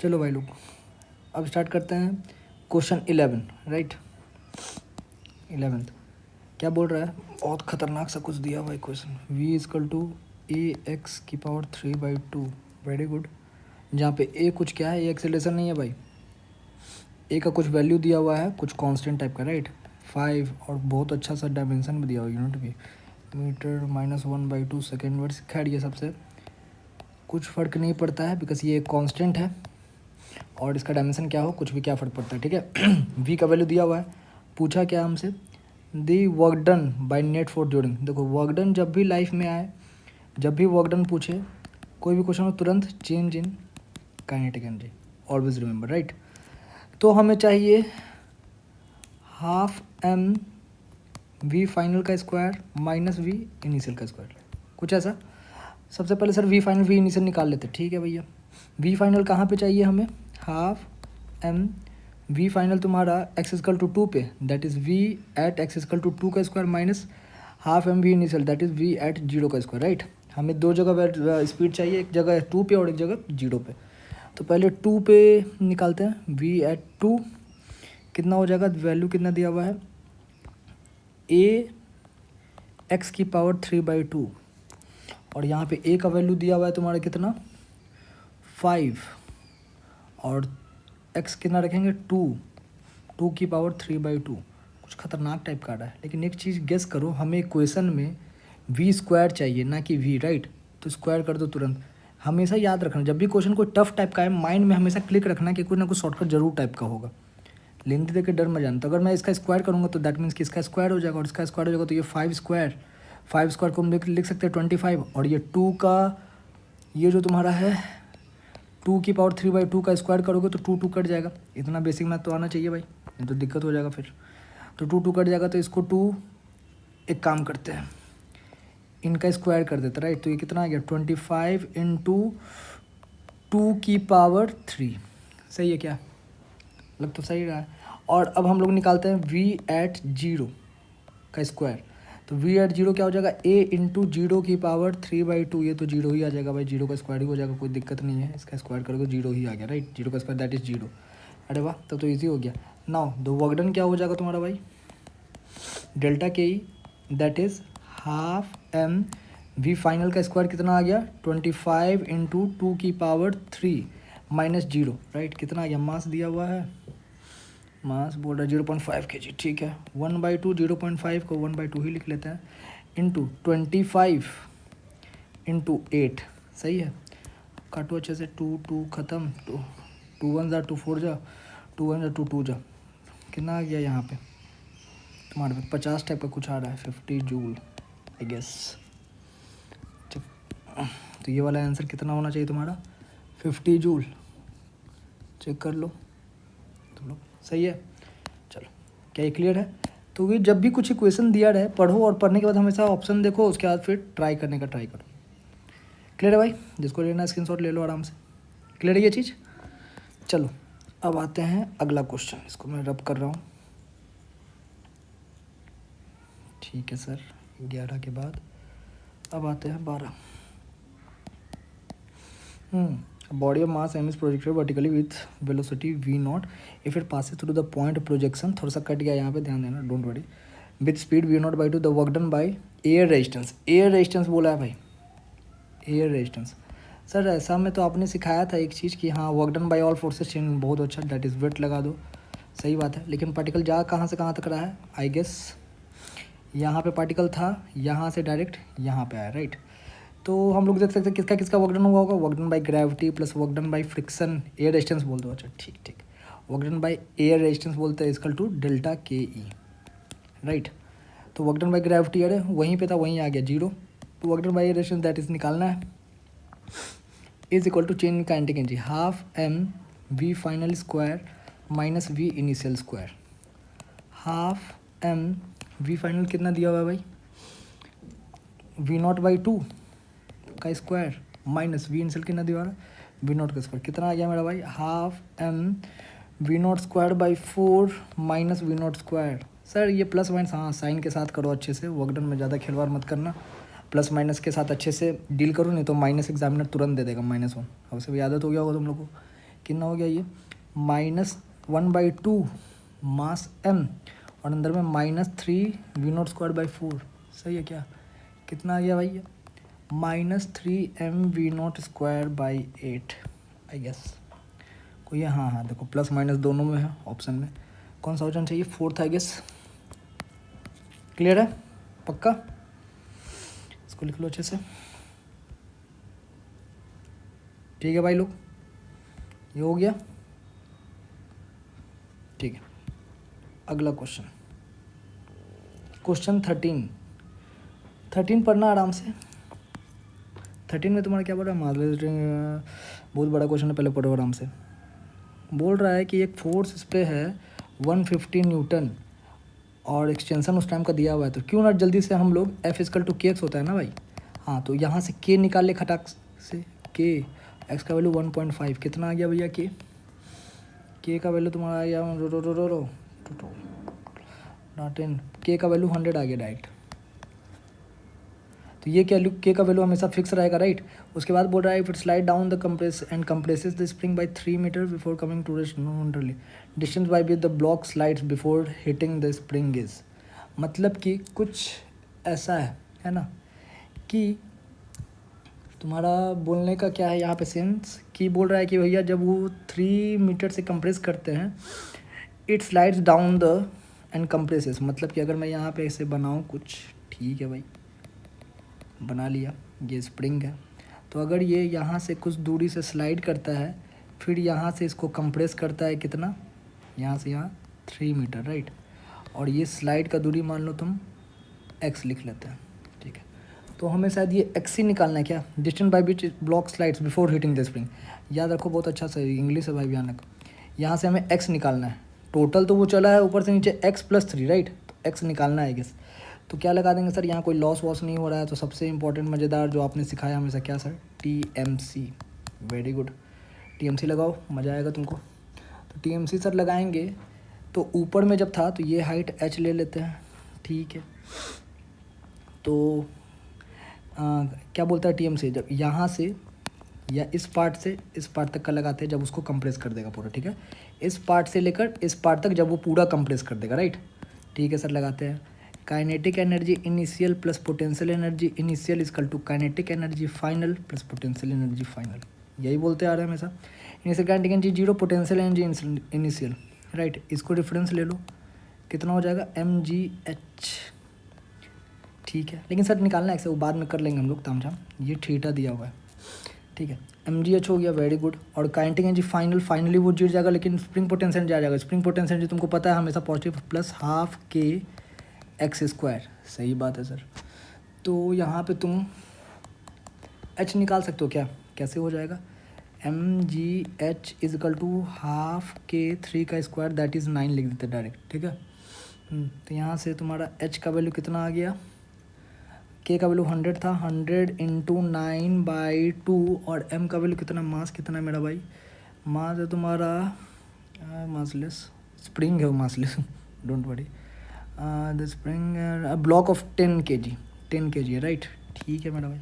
चलो भाई लोग अब स्टार्ट करते हैं क्वेश्चन 11, राइट। 11th क्या बोल रहा है, बहुत खतरनाक सा कुछ दिया हुआ है question. v is equal to a x की पावर 3/2, वेरी गुड। जहाँ पे ए कुछ क्या है, ए एक्सेलरेशन नहीं है भाई, ए का कुछ वैल्यू दिया हुआ है, कुछ कांस्टेंट टाइप का, राइट। 5 और बहुत अच्छा सा डायमेंशन भी दिया हुआ है, यूनिट भी, मीटर -1/2 सेकेंड वर्ड्स। खैर ये सबसे कुछ फ़र्क नहीं पड़ता है बिकॉज ये एक कांस्टेंट है और इसका डायमेंशन क्या हो कुछ भी क्या फ़र्क पड़ता है, ठीक है। वी का वैल्यू दिया हुआ है, पूछा क्या हमसे, the work done by net for जोड़िंग। देखो वर्क डन जब भी लाइफ में आए, जब भी वर्क डन पूछे कोई भी क्वेश्चन हो, तुरंत change in kinetic energy, always remember, right. तो हमें चाहिए ½ वी फाइनल का स्क्वायर माइनस वी इनिशियल का स्क्वायर, कुछ ऐसा। सबसे पहले sir v final v initial निकाल लेते, ठीक है भैया। वी फाइनल कहाँ पे चाहिए हमें, ½ वी फाइनल तुम्हारा एक्स इजकल टू 2 पे, that is v at x is equal to 2 का square minus ½ v initial, that is v at 0 का स्क्वायर, राइट। हमें दो जगह स्पीड चाहिए, एक जगह 2 पे और एक जगह 0 पे। तो पहले 2 पे निकालते हैं, वी एट 2 कितना हो जाएगा, वैल्यू कितना दिया हुआ है, ए एक्स की पावर 3/2 और यहाँ पे ए का वैल्यू दिया हुआ है तुम्हारा कितना 5 और एक्स कितना रखेंगे 2 की पावर 3/2। कुछ खतरनाक टाइप का आ रहा है, लेकिन एक चीज़ गेस करो, हमें क्वेश्चन में वी स्क्वायर चाहिए ना कि वी, राइट। तो स्क्वायर कर दो तुरंत। हमेशा याद रखना जब भी क्वेश्चन कोई टफ टाइप का है, माइंड में हमेशा क्लिक रखना कि कुछ ना कुछ शॉर्टकट जरूर टाइप का होगा। लेंथ देके डर मत जाना। तो अगर मैं इसका स्क्वायर करूँगा तो दैट मीन्स कि इसका स्क्वायर हो जाएगा और इसका स्क्वायर हो जाएगा तो ये 5 स्क्वायर को हम लिख सकते हैं 25 और ये 2 का ये जो तुम्हारा है 2 की पावर 3/2 का स्क्वायर करोगे तो 2 कट जाएगा। इतना बेसिक मैथ तो आना चाहिए भाई, नहीं तो दिक्कत हो जाएगा फिर। तो 2 कट जाएगा तो इसको 2 एक काम करते हैं, इनका स्क्वायर कर देते, राइट। तो ये कितना आ गया 25 × 2 की पावर 3, सही है क्या, लग तो सही रहा है। और अब हम लोग निकालते हैं v एट 0 का स्क्वायर। तो v एट 0 क्या हो जाएगा, a × 0 की पावर 3/2, ये तो 0 ही आ जाएगा भाई, 0 का स्क्वायर ही हो जाएगा, कोई दिक्कत नहीं है। इसका स्क्वायर करोगे 0 ही आ गया, राइट। 0 का स्क्वायर दैट इज़ 0। अरे वाह, तब तो ईजी हो गया। नाउ द वर्क डन क्या हो जाएगा तुम्हारा भाई, delta K E that is ½ v final का स्क्वायर कितना आ गया 25 × 2 की पावर 3 - 0, राइट। कितना आ गया, मास दिया हुआ है, मास बोल रहा है 0.5 kg, ठीक है। 1/2 0.5 को 1/2 ही लिख लेते हैं, इंटू 25 × 8, सही है। काटो अच्छे से, 2 ख़त्म, 2 1 जा 2 4 जा 2 1 जा 2 2 जा, कितना आ गया यहाँ पे तुम्हारे पे 50 टाइप का कुछ आ रहा है, 50 जूल आई गेस। तो ये वाला आंसर कितना होना चाहिए तुम्हारा 50 जूल, चेक कर लो तुम लोग, सही है। चलो क्या ये क्लियर है। तो ये जब भी कुछ इक्वेशन दिया रहे पढ़ो और पढ़ने के बाद हमेशा ऑप्शन देखो, उसके बाद फिर ट्राई करने का ट्राई करो। क्लियर है भाई, जिसको लेना स्क्रीनशॉट ले लो आराम से। क्लियर है ये चीज़। चलो अब आते हैं अगला क्वेश्चन, इसको मैं रब कर रहा हूँ, ठीक है सर। 11 के बाद अब आते हैं 12। Body of mass m is projected vertically with velocity v0 if it passes through the point projection, थोड़ा सा कट गया यहाँ पे, ध्यान देना, don't worry, with speed v0/2 the work done by air resistance। Air resistance बोला है भाई, एयर रेजिस्टेंस। सर ऐसा में तो आपने सिखाया था एक चीज़ कि हाँ work done bye all forces change, बहुत अच्छा, दैट इज़ वेट लगा दो, सही बात है। लेकिन पार्टिकल जा कहाँ से कहाँ तक रहा है, आई गेस यहाँ पे पार्टिकल था, यहाँ से डायरेक्ट यहाँ पे आया, राइट। तो हम लोग देख सकते हैं किसका किसका वर्क डन हुआ होगा, work done by gravity plus work done by friction, air resistance बोल दो, अच्छा ठीक। Work done by air resistance बोलते हैं equal to delta K E, right. तो वर्क डन बाय ग्रेविटी, अरे वहीं पे था, वहीं आ गया 0। तो work done by air resistance that is निकालना है, is equal to change kinetic energy ½ v final square minus v initial square. ½ v final कितना दिया हुआ है भाई, v0/2 का स्क्वायर माइनस वी इनिशियल कितना दिया हुआ है, v0 का स्क्वायर, कितना आ गया मेरा भाई ½ v0²/4 minus v0 square. Sir ये प्लस माइनस, हाँ साइन के साथ करो अच्छे से, वर्क डन में ज़्यादा खिलवाड़ मत करना, प्लस माइनस के साथ अच्छे से डील करो, नहीं तो माइनस एग्जामिनर तुरंत दे देगा -1। अब से भी आदत हो गया होगा तुम लोग को कितना हो गया ये -1/2 मास m और अंदर में -3 V0²/4 सही है क्या? कितना आ गया भाई? -3 mV0²/8 आई गेस कोई है। हाँ देखो प्लस माइनस दोनों में है ऑप्शन में। कौन सा ऑप्शन चाहिए? Fourth I guess. क्लियर है? पक्का? इसको लिख लो अच्छे से। ठीक है भाई लोग, ये हो गया। ठीक है, अगला क्वेश्चन 13 पढ़ना आराम से। 13 में तुम्हारा क्या पढ़ा? मार्लेस बहुत बड़ा क्वेश्चन है, पहले पढ़ो आराम से। बोल रहा है कि एक फोर्स इस पर है 150 न्यूटन और एक्सटेंशन उस टाइम का दिया हुआ है, तो क्यों ना जल्दी से हम लोग F = kx होता है ना भाई। हाँ तो यहाँ से k निकाल ले खटाक से। k x का वैल्यू 1.5 कितना आ गया भैया? k का वैल्यू तुम्हारा आ गया k का वैल्यू 100 आ गया डायरेक्ट। तो ये क्या k का वैल्यू हमेशा फिक्स रहेगा राइट। उसके बाद बोल रहा है if it slide down the compresses the spring by 3 metre before coming to rest neutrally distance by with the block slides before hitting the spring is. मतलब कि कुछ ऐसा है ना कि तुम्हारा बोलने का क्या है यहाँ पे सेंस कि बोल रहा है कि भैया जब वो 3 मीटर से कंप्रेस करते हैं it slides down the end compresses. मतलब कि अगर मैं यहाँ पे ऐसे बनाऊँ कुछ, ठीक है भाई बना लिया, ये स्प्रिंग है, तो अगर ये यहाँ से कुछ दूरी से स्लाइड करता है फिर यहाँ से इसको कंप्रेस करता है कितना, यहाँ से यहाँ 3 मीटर राइट, और ये स्लाइड का दूरी मान लो तुम x लिख लेते हैं। ठीक है, तो हमें शायद ये x ही निकालना है क्या? Distance by which block slides before hitting the spring. याद रखो बहुत अच्छा से, इंग्लिश है भाई भयानक। यहाँ से हमें x निकालना है, टोटल तो वो चला है ऊपर से नीचे x+3 राइट, तो x निकालना है गेस। तो क्या लगा देंगे सर? यहाँ कोई लॉस वॉस नहीं हो रहा है, तो सबसे इंपॉर्टेंट मज़ेदार जो आपने सिखाया हमेशा क्या sir? TMC। Very good, TMC लगाओ, मज़ा आएगा तुमको। तो TMC सर लगाएंगे तो ऊपर में जब था तो ये हाइट h ले लेते हैं, ठीक है। तो क्या बोलता है TMC? जब यहाँ से या इस पार्ट से इस पार्ट तक का लगाते हैं जब उसको कंप्रेस कर देगा पूरा, ठीक है। इस पार्ट से लेकर इस पार्ट तक जब वो पूरा कंप्रेस कर देगा राइट। ठीक है सर, लगाते हैं। Kinetic energy initial plus potential energy initial equal to kinetic energy final plus potential energy final, यही बोलते आ रहे हैं हमेशा। Initial kinetic energy 0, potential energy initial right. इसको रेफरेंस ले लो, कितना हो जाएगा? mgh। ठीक है, लेकिन सर निकालना है, वो बाद में कर लेंगे हम लोग तामझाम। ये थीटा दिया हुआ है, ठीक है। mgh हो गया, वेरी गुड। और काइनेटिक एनर्जी फाइनली वो जुड़ जाएगा, लेकिन स्प्रिंग पोटेंशियल जा जाएगा। स्प्रिंग पोटेंशियल एनर्जी तुमको पता है हमेशा पॉजिटिव प्लस हाफ kx²। सही बात है सर। तो यहाँ पे तुम h निकाल सकते हो क्या? कैसे हो जाएगा? mgh = ½ k3² दैट इज़ 9 लिख देते डायरेक्ट, ठीक है। तो यहाँ से तुम्हारा h का वैल्यू कितना आ गया? k का वैल्यू 100 था, 100 × 9/2 और m का वैल्यू कितना? मास कितना है मेरा भाई? मास है तुम्हारा मासलेस, स्प्रिंग है वो massless, don't worry. The spring block of 10 kg है राइट। ठीक है मेरा भाई।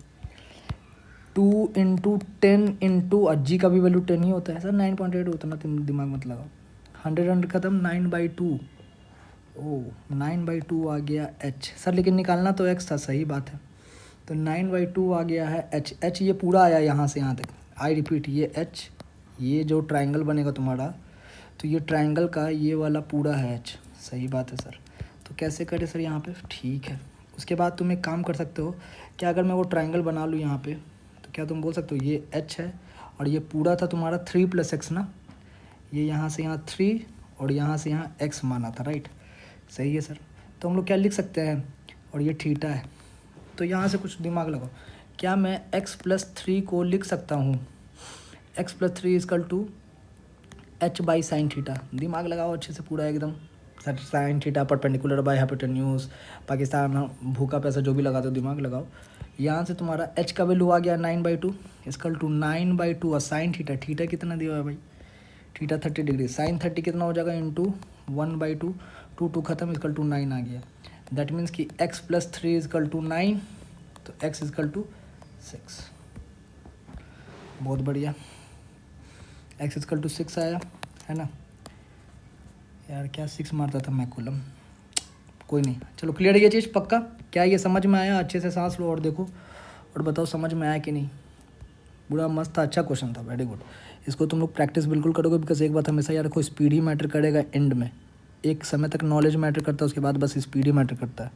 2 × 10 × g का भी वैल्यू 10 ही होता है सर, 9.8 उतना दिमाग मत लगाओ। 100 खत्म, 9/2 ओह 9/2 आ गया h सर, लेकिन निकालना तो x था, सही बात है। तो 9/2 आ गया है h ये पूरा आया यहाँ से यहाँ तक। आई रिपीट, ये h, ये जो ट्राइंगल बनेगा तुम्हारा, तो ये ट्राइंगल का ये वाला पूरा है h। सही बात है सर। तो कैसे करें सर यहाँ पे? ठीक है, उसके बाद तुम एक काम कर सकते हो क्या, अगर मैं वो ट्राइंगल बना लूँ यहाँ पे, तो क्या तुम बोल सकते हो ये h है और ये पूरा था तुम्हारा 3 + x ना, ये यहाँ से यहाँ 3 और यहाँ से यहाँ x माना था राइट। सही है सर। तो हम लोग क्या लिख सकते हैं? और ये थीटा है, तो यहाँ से कुछ दिमाग लगाओ। क्या मैं x+3 को लिख सकता हूँ? x+3 = h/sin θ। दिमाग लगाओ अच्छे से पूरा एकदम। Sir sine theta perpendicular by hypotenuse, Pakistan भूखा पैसा, जो भी लगाते हो दिमाग लगाओ। यहाँ से तुम्हारा h का वैल्यू आ गया 9/2 = 9/2 और साइन थीटा कितना दिया हुआ है भाई? थीटा 30 डिग्री, साइन 30 कितना हो जाएगा? × 1/2, 2 खत्म, = 9 आ गया। दैट मीन्स कि x+3 = 9, तो x = 6। बहुत बढ़िया। एक्स इक्वल टू 6 आया है ना यार, क्या 6 मारता था मैं कॉलम, कोई नहीं, चलो क्लियर है ये चीज़ पक्का। क्या ये समझ में आया? अच्छे से सांस लो और देखो और बताओ समझ में आया कि नहीं। बुरा मस्त था, अच्छा क्वेश्चन था, वेरी गुड। इसको तुम लोग प्रैक्टिस बिल्कुल करोगे, बिकॉज एक बात हमेशा याद रखो, स्पीड ही मैटर करेगा एंड में। एक समय तक नॉलेज मैटर करता है, उसके बाद बस स्पीड ही मैटर करता है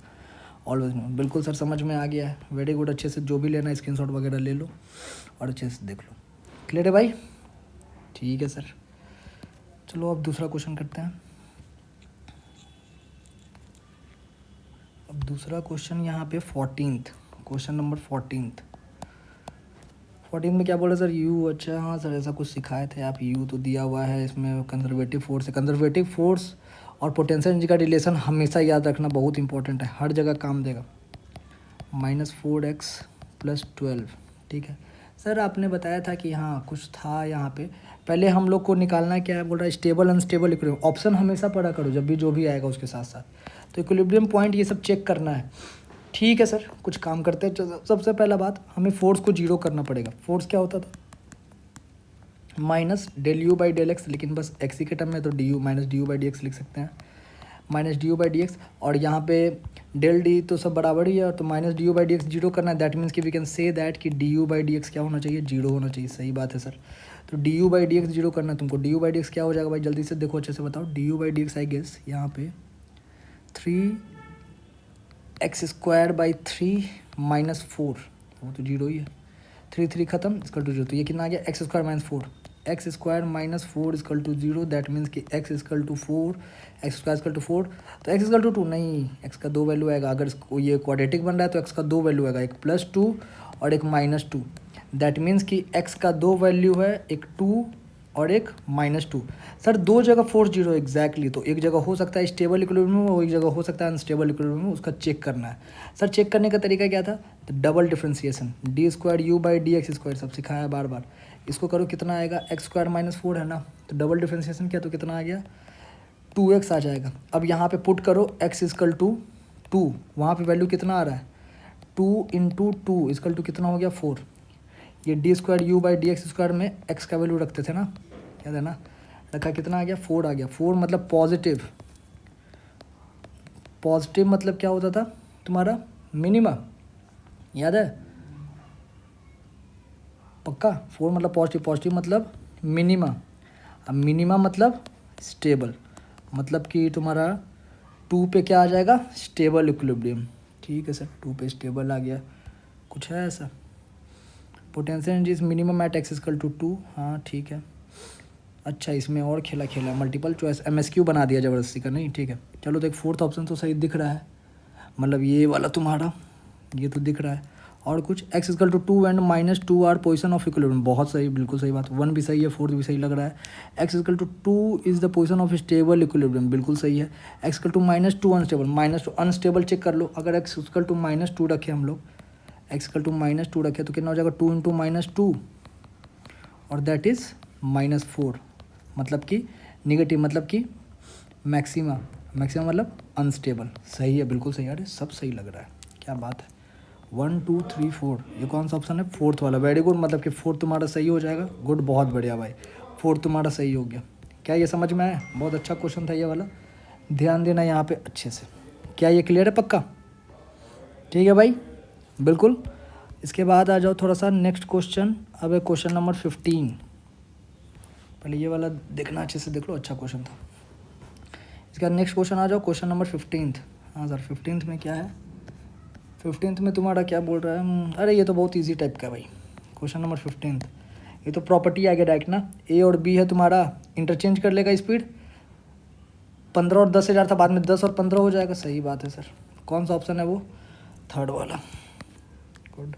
ऑलवेज। बिल्कुल सर समझ में आ गया है, वेरी गुड। अच्छे से जो भी लेना है स्क्रीनशॉट वगैरह ले लो और अच्छे से देख लो। क्लियर है भाई? ठीक है सर, चलो अब दूसरा क्वेश्चन करते हैं। अब दूसरा क्वेश्चन यहाँ पे 14th क्वेश्चन नंबर 14th में क्या बोला सर? यू, अच्छा हाँ सर ऐसा कुछ सिखाए थे आप। यू तो दिया हुआ है, इसमें कंजर्वेटिव फोर्स है। कंजर्वेटिव फोर्स और पोटेंशियल एनर्जी का रिलेशन हमेशा याद रखना, बहुत इंपॉर्टेंट है, हर जगह काम देगा। -4x + 12, ठीक है सर। आपने बताया था कि हाँ कुछ था यहाँ पे, पहले हम लोग को निकालना है, क्या है बोल रहा है, स्टेबल अनस्टेबल इक्विलिब्रियम। ऑप्शन हमेशा पढ़ा करो जब भी जो भी आएगा उसके साथ साथ, तो इक्विलिब्रियम पॉइंट ये सब चेक करना है। ठीक है सर, कुछ काम करते हैं। सबसे पहला बात, हमें फोर्स को जीरो करना पड़ेगा। फोर्स क्या होता था? -∂u/∂x, लेकिन बस x के टर्म में तो -du/dx लिख सकते हैं, -du/dx। और यहाँ पे ∂d तो सब बराबर ही है, तो -du/dx जीरो करना है। दैट मीन्स कि वी कैन से दैट कि du/dx क्या होना चाहिए? जीरो होना चाहिए। सही बात है सर, तो du/dx जीरो करना है तुमको। du/dx क्या हो जाएगा भाई? जल्दी से देखो, अच्छे से बताओ। du/dx आई गेस यहाँ पे 3x² 3 -4, वो तो जीरो ही है। 3 ख़त्म, इसका टू जीरो, तो ये कितना आ गया? x² - 4, x² - 4 equal to zero. That means कि x equal to 4, x² equal to 4, तो x इक्वल टू 2 नहीं, x का 2 वैल्यू आएगा। अगर ये क्वाड्रेटिक बन रहा है तो x का 2 वैल्यू आएगा, एक +2 और एक -2। दैट मीन्स कि x का 2 वैल्यू है, एक 2 और एक -2। सर दो जगह फोर्स जीरो एग्जैक्टली, तो एक जगग हो सकता है स्टेबल इक्विलिब्रियम में, वो एक जगह हो सकता है अनस्टेबल इक्विलिब्रियम में, उसका चेक करना है। सर चेक करने का तरीका क्या था? तो डबल डिफ्रेंसिएशन, d²u/dx², सब सिखाया बार बार। इसको करो, कितना आएगा? x² - 4 है ना, तो डबल डिफ्रेंसिएशन किया तो कितना आ गया? 2x आ जाएगा। अब यहाँ पे पुट करो x इक्वल टू 2, वहाँ पे वैल्यू कितना आ रहा है? 2 × 2 इक्वल टू कितना हो गया? 4। ये d²u/dx² में x का वैल्यू रखते थे ना, याद है ना, रखा, कितना आ गया? 4 आ गया। 4 मतलब पॉजिटिव। पॉजिटिव मतलब क्या होता था तुम्हारा? मिनिमा, याद है पक्का? 4 मतलब पॉजिटिव, पॉजिटिव मतलब मिनिमा, अब मिनिमा मतलब स्टेबल, मतलब कि तुम्हारा 2 पे क्या आ जाएगा? Stable equilibrium. ठीक है सर, 2 पे स्टेबल आ गया। कुछ है ऐसा? Potential energy minimum at x equal to 2, हाँ ठीक है। अच्छा, इसमें और खेला मल्टीपल चॉइस MSQ बना दिया ज़बरदस्ती का, नहीं ठीक है। चलो तो एक फोर्थ ऑप्शन तो सही दिख रहा है, मतलब ये वाला तुम्हारा, ये तो दिख रहा है। और कुछ x equal to 2 and -2 are position of equilibrium, बहुत सही, बिल्कुल सही बात। 1 भी सही है, 4 भी सही लग रहा है। x equal to 2 is the position of stable equilibrium, बिल्कुल सही है। x equal to -2 unstable, -2 unstable check कर लो। अगर x इक्वल टू -2 रखे हम लोग, x इक्वल टू -2 रखे तो कितना हो जाएगा? 2 × -2 और दैट इज़ -4, मतलब कि निगेटिव, मतलब कि मैक्सिमा मतलब अनस्टेबल। सही है, बिल्कुल सही। अरे सब सही लग रहा है, क्या बात है। 1 2 3 4, ये कौन सा ऑप्शन है? फोर्थ वाला, वेरी गुड। मतलब कि फोर्थ तुम्हारा सही हो जाएगा, गुड, बहुत बढ़िया भाई, फोर्थ तुम्हारा सही हो गया। क्या ये समझ में आया? बहुत अच्छा क्वेश्चन था ये वाला, ध्यान देना यहाँ पे अच्छे से। क्या ये क्लियर है पक्का? ठीक है भाई, बिल्कुल। इसके बाद आ जाओ थोड़ा सा नेक्स्ट क्वेश्चन। अब है क्वेश्चन नंबर 15। पहले ये वाला देखना, अच्छे से देख लो, अच्छा क्वेश्चन था। इसके बाद नेक्स्ट क्वेश्चन आ जाओ, क्वेश्चन नंबर 15। हाँ सर, 15th में क्या है? 15th में तुम्हारा क्या बोल रहा है? अरे ये तो बहुत इजी टाइप का है भाई, क्वेश्चन नंबर 15। ये तो प्रॉपर्टी आ गया डायरेक्ट ना, ए और बी है तुम्हारा, इंटरचेंज कर लेगा स्पीड। 15 और 10,000 था, बाद में 10 और 15 हो जाएगा। सही बात है सर, कौन सा ऑप्शन है वो? थर्ड वाला, गुड।